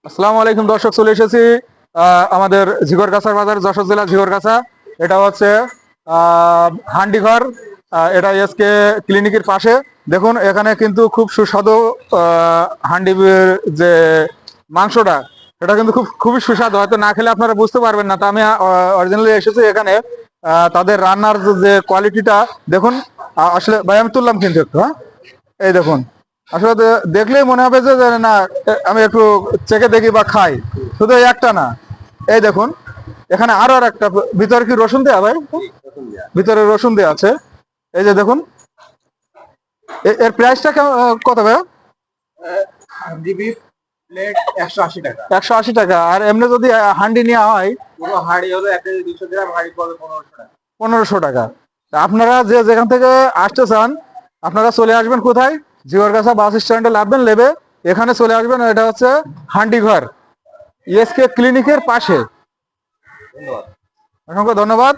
আসসালামু আলাইকুম দর্শক, চলে এসেছি আমাদের ঝিগরগাছার বাজার, যশোর জেলা ঝিগরগাছা। এটা হচ্ছে হান্ডিঘর। এটা এসকে ক্লিনিকের পাশে। দেখুন এখানে কিন্তু খুব সুস্বাদু হান্ডি যে মাংসটা, এটা কিন্তু খুবই সুস্বাদু। হয়তো না খেলে আপনারা বুঝতে পারবেন না। তা আমি অরিজিনালি এসেছি এখানে। তাদের রান্নার যে কোয়ালিটিটা দেখুন। আসলে ভাই আমি তুললাম কিন্তু একটু, হ্যাঁ এই দেখুন। আসলে দেখলেই মনে হবে যে না, আমি একটু চেখে দেখি বা খাই। শুধু এই একটা না, এই দেখুন এখানে আরো আর একটা। ভিতরে কি রসুন দেয়া ভাই? ভিতরে রসুন দেয়া আছে। এই যে দেখুন, এর প্রাইসটা কত ভাই? জিবি প্লেট 180 টাকা। 180 টাকা। আর এমনি যদি হান্ডি নেওয়া হয়, পুরো হাঁড়ি হলো 200 গ্রাম, হাঁড়ি পড়বে 1500 টাকা। 1500 টাকা। আপনারা যে যেখান থেকে আসতে চান, আপনারা চলে আসবেন কোথায়? ঝিগরগাছা বাস স্ট্যান্ডে নামবেন, নেবে এখানে চলে আসবেন। এটা হচ্ছে হান্ডিঘর, এসকে ক্লিনিকের পাশে। ধন্যবাদ। অসংখ্য ধন্যবাদ।